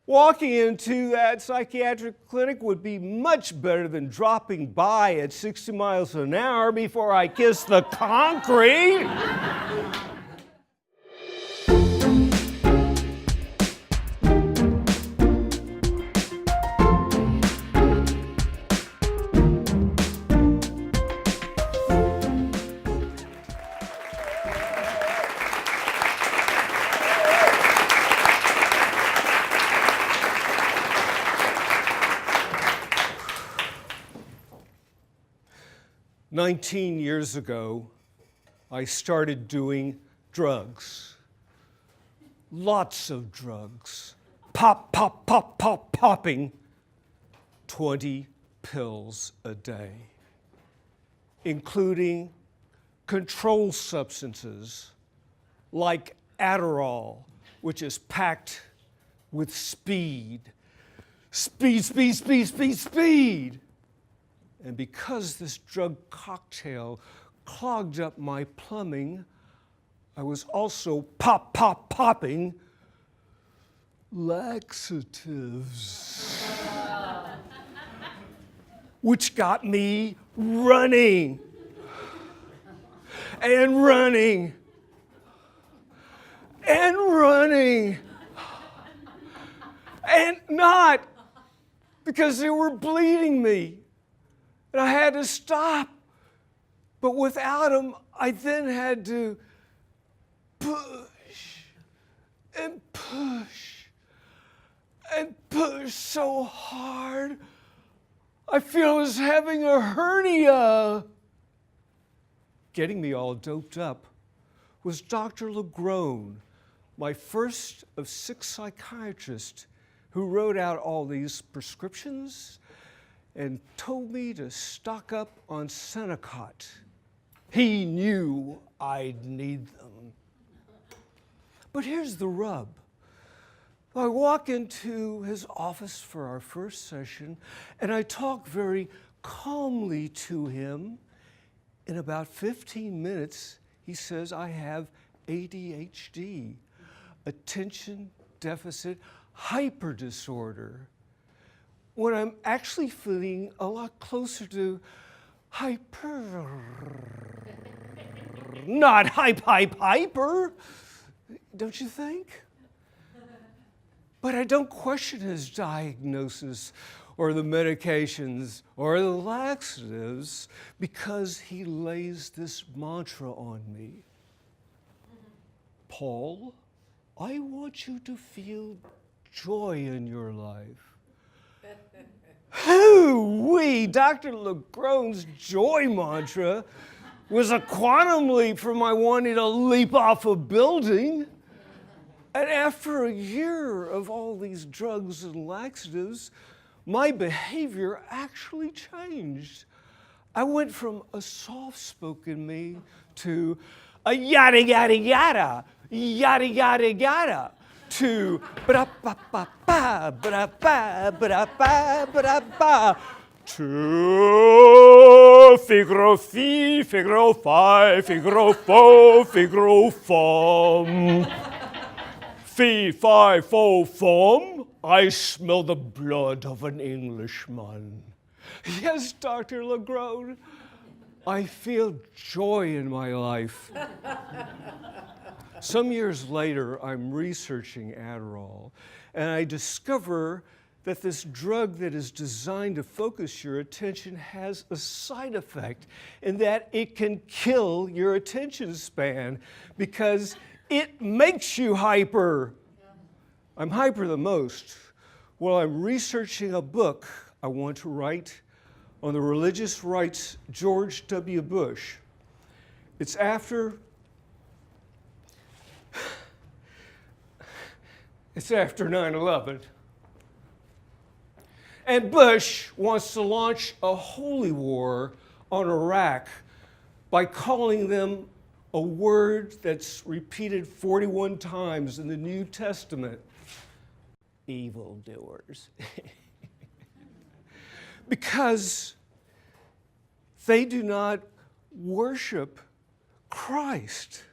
Walking into that psychiatric clinic would be much better than dropping by at 60 miles an hour before I kiss the concrete. 19 years ago, I started doing drugs. Lots of drugs. Popping 20 pills a day, including controlled substances like Adderall, which is packed with speed. Speed. And because this drug cocktail clogged up my plumbing, I was also popping laxatives, which got me running. And not because they were bleeding me. And I had to stop. But without them, I then had to push so hard. I feel I was having a hernia. Getting me all doped up was Dr. Legrone, my first of 6 psychiatrists who wrote out all these prescriptions and told me to stock up on Senecot. He knew I'd need them. But here's the rub. I walk into his office for our first session, and I talk very calmly to him. In about 15 minutes, he says, I have ADHD, attention deficit hyper disorder, when I'm actually feeling a lot closer to hyper, not hyper, don't you think? But I don't question his diagnosis or the medications or the laxatives because he lays this mantra on me. Paul, I want you to feel joy in your life. Hoo-wee! Dr. Legrone's joy mantra was a quantum leap from my wanting to leap off a building. And after a year of all these drugs and laxatives, my behavior actually changed. I went from a soft-spoken me to a yada, yada, yada, yada, yada, yada, to ba-da-ba-ba-ba, ba-da-ba, ba-da-ba, ba-da-ba, to Figaro fi, Figaro fi, Figaro fo, Figaro fum. Fee, fi, fo, fum. I smell the blood of an Englishman. Yes, Dr. Legrone, I feel joy in my life. Some years later, I'm researching Adderall, and I discover that this drug that is designed to focus your attention has a side effect in that it can kill your attention span because it makes you hyper. I'm hyper the most. Well, I'm researching a book I want to write on the religious rights George W. Bush. It's after 9/11. And Bush wants to launch a holy war on Iraq by calling them a word that's repeated 41 times in the New Testament. Evildoers. Because they do not worship Christ.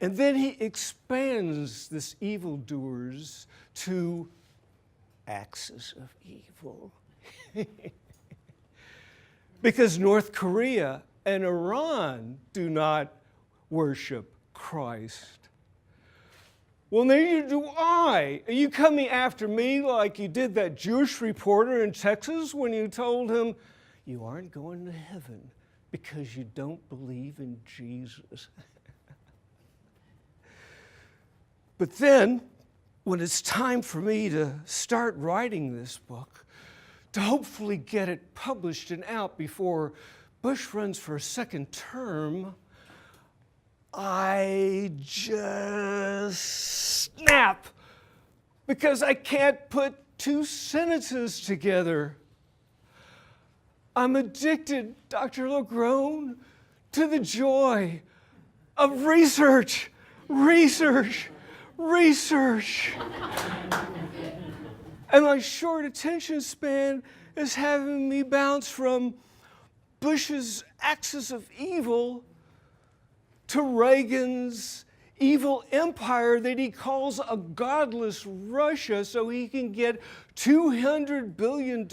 And then he expands this evildoers to axis of evil. Because North Korea and Iran do not worship Christ. Well, neither do I. Are you coming after me like you did that Jewish reporter in Texas when you told him, you aren't going to heaven because you don't believe in Jesus? But then, when it's time for me to start writing this book, to hopefully get it published and out before Bush runs for a second term, I just snap because I can't put two sentences together. I'm addicted, Dr. Legrone, to the joy of research. And my short attention span is having me bounce from Bush's axis of evil to Reagan's evil empire that he calls a godless Russia so he can get $200 billion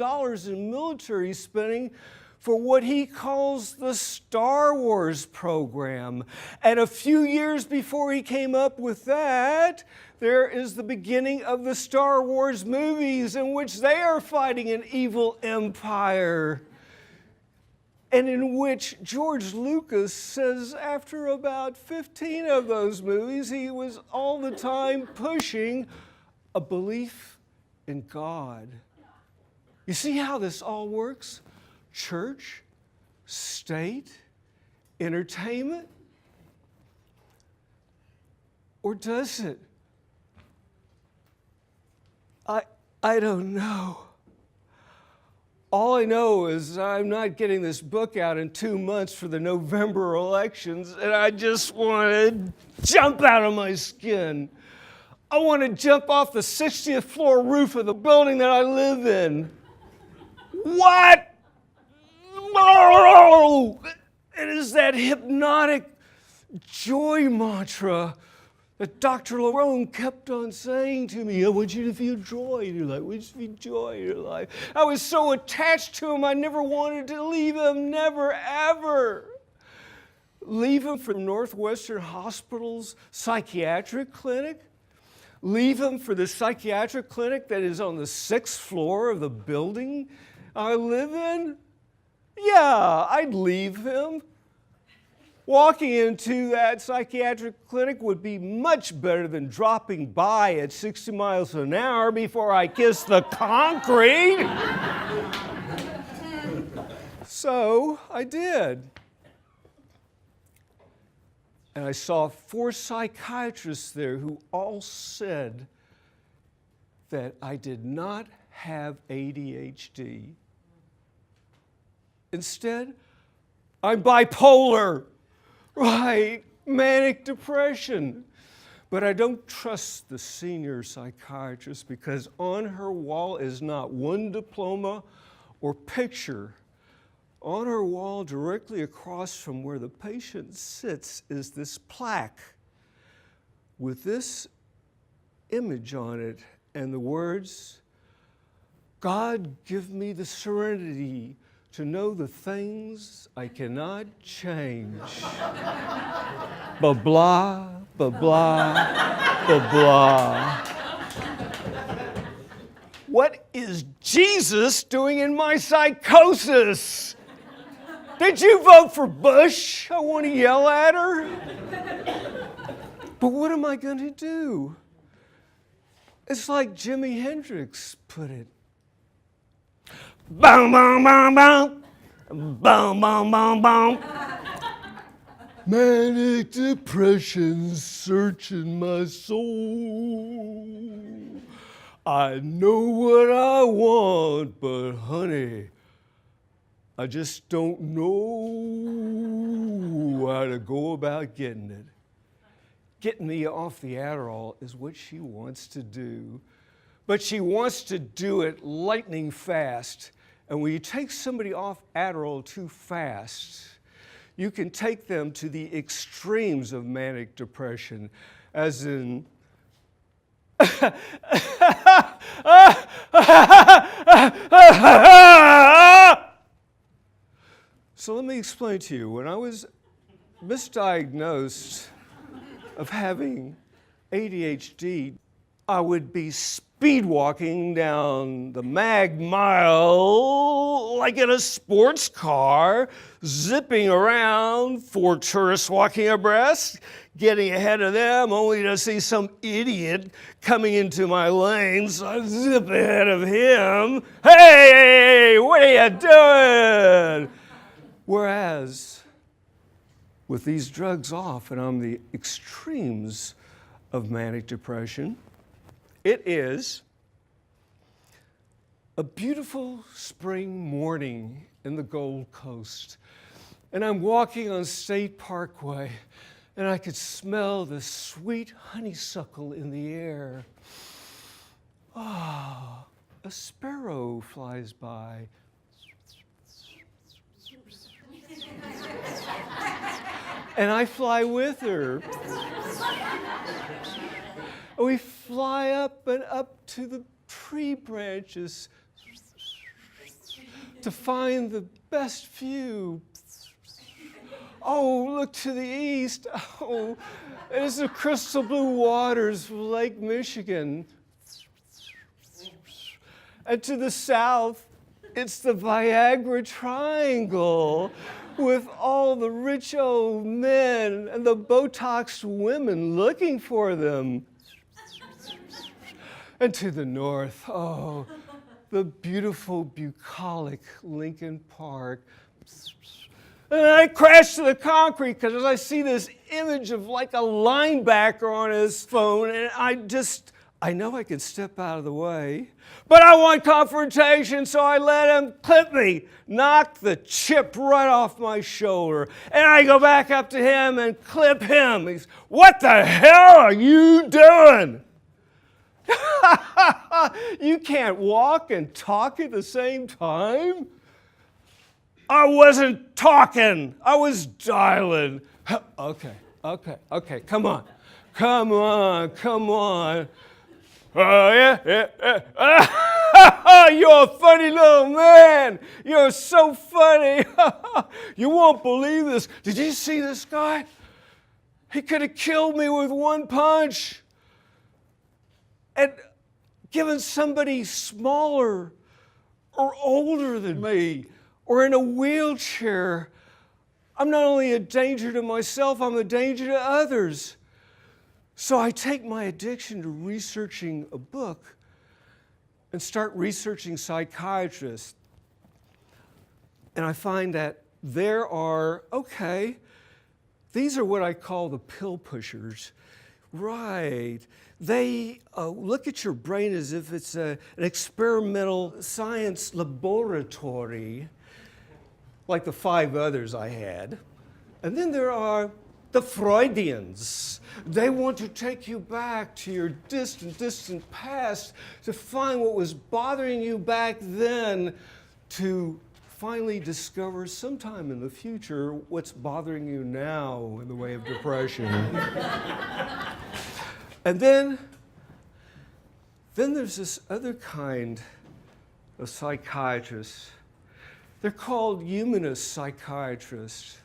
in military spending for what he calls the Star Wars program. And a few years before he came up with that, there is the beginning of the Star Wars movies in which they are fighting an evil empire, and in which George Lucas says after about 15 of those movies, he was all the time pushing a belief in God. You see how this all works? Church, state, entertainment? Or does it? I don't know. All I know is I'm not getting this book out in 2 months for the November elections, and I just want to jump out of my skin. I want to jump off the 60th floor roof of the building that I live in. What? It is that hypnotic joy mantra that Dr. Legrone kept on saying to me. I want you to feel joy in your life. I want you to feel joy in your life. I was so attached to him, I never wanted to leave him, never, ever. Leave him for Northwestern Hospital's psychiatric clinic? Leave him for the psychiatric clinic that is on the 6th floor of the building I live in? Yeah, I'd leave him. Walking into that psychiatric clinic would be much better than dropping by at 60 miles an hour before I kiss the concrete. So I did. And I saw 4 psychiatrists there who all said that I did not have ADHD. Instead, I'm bipolar. Right, manic depression. But I don't trust the senior psychiatrist because on her wall is not one diploma or picture. On her wall, directly across from where the patient sits, is this plaque with this image on it and the words, God, give me the serenity to know the things I cannot change. Blah, blah, blah, blah, blah, blah. What is Jesus doing in my psychosis? Did you vote for Bush? I want to yell at her. But what am I going to do? It's like Jimi Hendrix put it. Boom, boom, boom, boom. Boom, boom, boom, boom. Manic depression searching my soul. I know what I want, but honey, I just don't know how to go about getting it. Getting me off the Adderall is what she wants to do. But she wants to do it lightning fast. And when you take somebody off Adderall too fast, you can take them to the extremes of manic depression, as in So let me explain to you. When I was misdiagnosed of having ADHD, I would be speed walking down the Mag Mile like in a sports car, zipping around, 4 tourists walking abreast, getting ahead of them, only to see some idiot coming into my lane, so I zip ahead of him. Hey, what are you doing? Whereas, with these drugs off and on the extremes of manic depression, it is a beautiful spring morning in the Gold Coast, and I'm walking on State Parkway, and I could smell the sweet honeysuckle in the air. Ah, a sparrow flies by. And I fly with her. We fly up and up to the tree branches to find the best view. Oh, look to the east. Oh, it's the crystal blue waters of Lake Michigan. And to the south, it's the Viagra Triangle with all the rich old men and the Botoxed women looking for them. And to the north, oh, the beautiful bucolic Lincoln Park. And I crash to the concrete because I see this image of like a linebacker on his phone, and I know I can step out of the way, but I want confrontation, so I let him clip me, knock the chip right off my shoulder, and I go back up to him and clip him. He's, what the hell are you doing? You can't walk and talk at the same time? I wasn't talking. I was dialing. Okay, come on. Oh, yeah. You're a funny little man. You're so funny. You won't believe this. Did you see this guy? He could have killed me with one punch. And given somebody smaller or older than me or in a wheelchair, I'm not only a danger to myself, I'm a danger to others. So I take my addiction to researching a book and start researching psychiatrists. And I find that there are, these are what I call the pill pushers. Right. They look at your brain as if it's an experimental science laboratory, like the 5 others I had. And then there are the Freudians. They want to take you back to your distant past to find what was bothering you back then, to finally discover sometime in the future what's bothering you now in the way of depression. And then there's this other kind of psychiatrists. They're called humanist psychiatrists.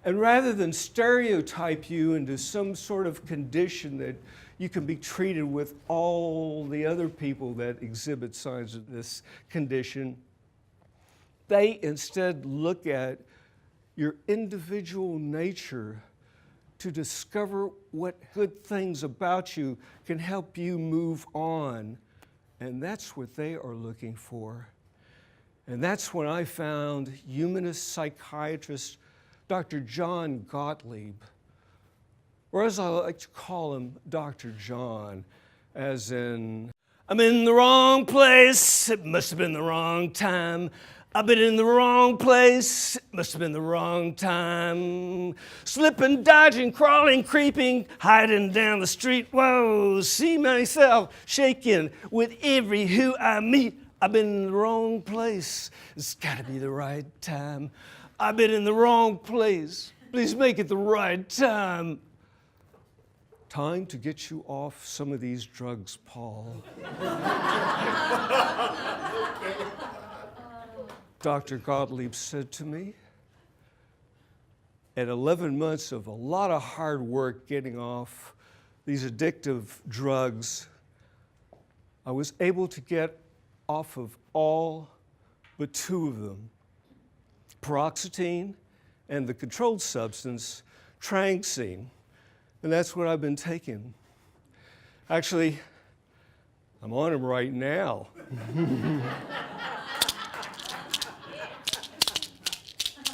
And rather than stereotype you into some sort of condition that you can be treated with all the other people that exhibit signs of this condition, they instead look at your individual nature to discover what good things about you can help you move on. And that's what they are looking for. And that's when I found humanist psychiatrist Dr. John Gottlieb, or as I like to call him, Dr. John, as in, I'm in the wrong place, it must have been the wrong time. I've been in the wrong place, it must have been the wrong time. Slipping, dodging, crawling, creeping, hiding down the street. Whoa, see myself shaking with every who I meet. I've been in the wrong place, it's gotta be the right time. I've been in the wrong place. Please make it the right time. Time to get you off some of these drugs, Paul. Dr. Gottlieb said to me, at 11 months of a lot of hard work getting off these addictive drugs, I was able to get off of all but 2 of them, paroxetine and the controlled substance, tranxene. And that's what I've been taking. Actually, I'm on them right now.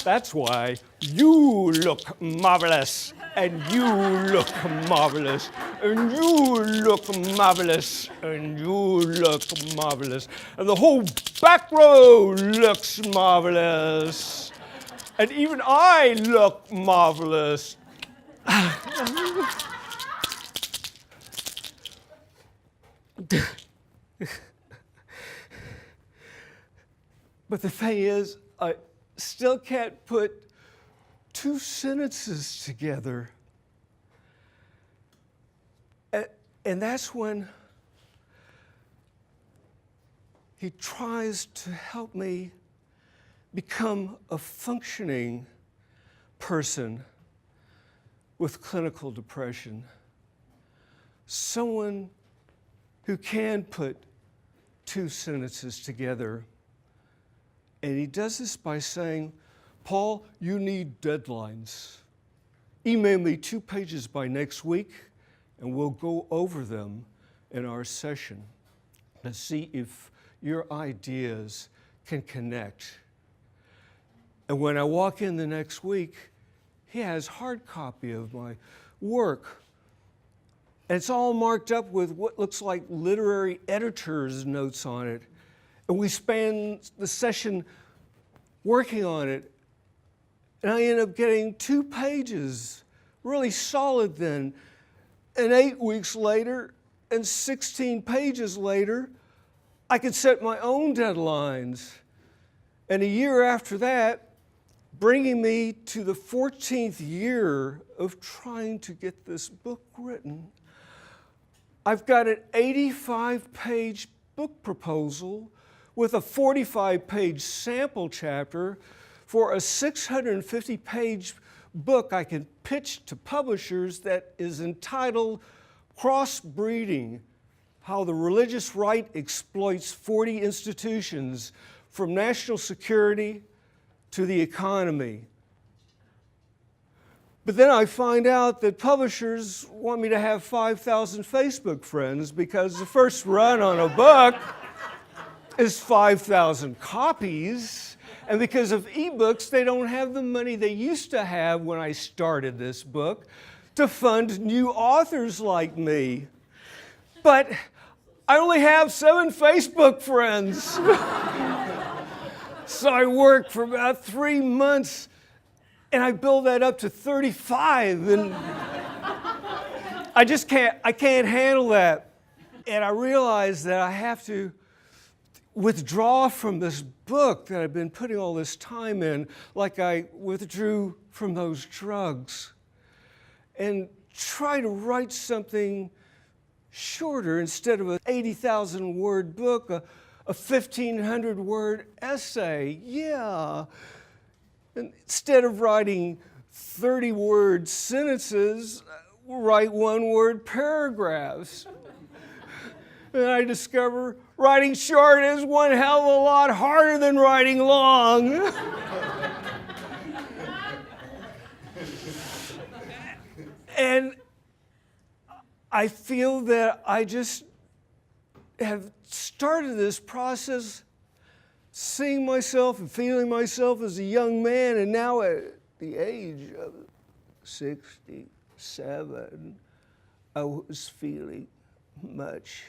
That's why you look marvelous, and you look marvelous, and you look marvelous, and you look marvelous, and the whole back row looks marvelous, and even I look marvelous. But the thing is, I still can't put 2 sentences together. And that's when he tries to help me become a functioning person with clinical depression. Someone who can put 2 sentences together. And he does this by saying, Paul, you need deadlines. Email me 2 pages by next week, and we'll go over them in our session to see if your ideas can connect. And when I walk in the next week, he has hard copy of my work. And it's all marked up with what looks like literary editor's notes on it. And we spend the session working on it. And I end up getting 2 pages, really solid then. And 8 weeks later, and 16 pages later, I could set my own deadlines. And a year after that, bringing me to the 14th year of trying to get this book written, I've got an 85-page book proposal with a 45-page sample chapter for a 650-page book I can pitch to publishers that is entitled Crossbreeding: How the Religious Right Exploits 40 Institutions from National Security to the Economy. But then I find out that publishers want me to have 5,000 Facebook friends because the first run on a book is 5,000 copies. And because of ebooks, they don't have the money they used to have when I started this book to fund new authors like me. But I only have 7 Facebook friends. So I worked for about 3 months, and I built that up to 35, and I can't handle that. And I realized that I have to withdraw from this book that I've been putting all this time in, like I withdrew from those drugs, and try to write something shorter instead of an 80,000 word book, a 1,500 word essay. Yeah. And instead of writing 30 word sentences, we'll write 1 word paragraphs. And I discover writing short is one hell of a lot harder than writing long. And I feel that I just have started this process seeing myself and feeling myself as a young man, and now at the age of 67, I was feeling much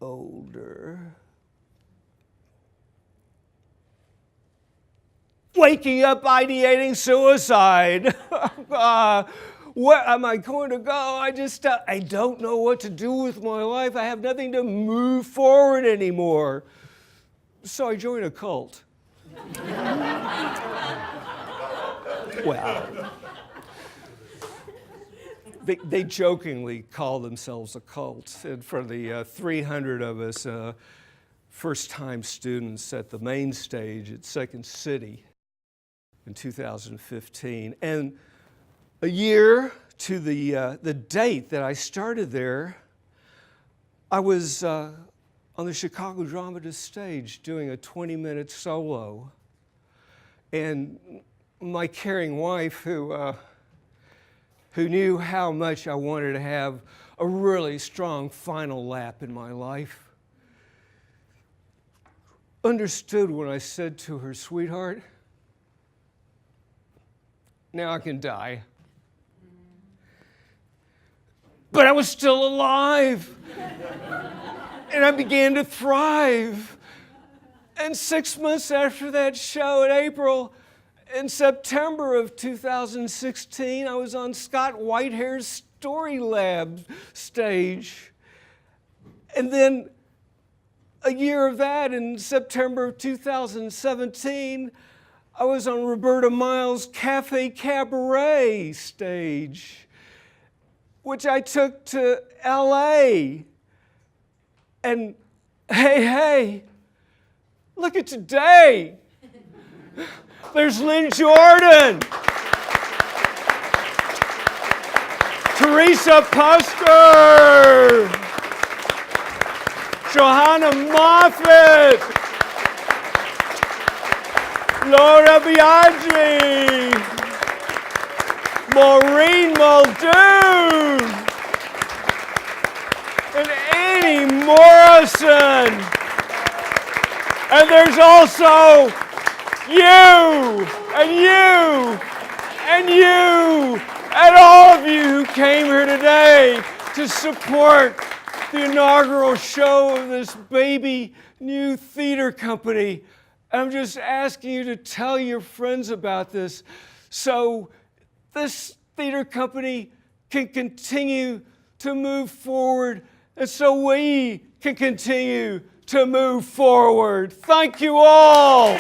older. Waking up ideating suicide. Where am I going to go? I don't know what to do with my life. I have nothing to move forward anymore. So I joined a cult. Well, they jokingly call themselves a cult. And for the 300 of us first-time students at the main stage at Second City in 2015. And a year to the date that I started there, I was on the Chicago Dramatist stage doing a 20-minute solo. And my caring wife, who knew how much I wanted to have a really strong final lap in my life, understood when I said to her, "Sweetheart, now I can die." But I was still alive. And I began to thrive. And 6 months after that show in April, in September of 2016, I was on Scott Whitehair's Story Lab stage. And then a year of that, in September of 2017, I was on Roberta Miles' Cafe Cabaret stage, which I took to LA. And hey, look at today. There's Lynn Jordan, Teresa Pusker, Johanna Moffat, Laura Biaggi, Maureen Muldoon, and Annie Morrison. And there's also you, and you, and you, and all of you who came here today to support the inaugural show of this baby new theater company. I'm just asking you to tell your friends about this so this theater company can continue to move forward and so we can continue to move forward. Thank you all.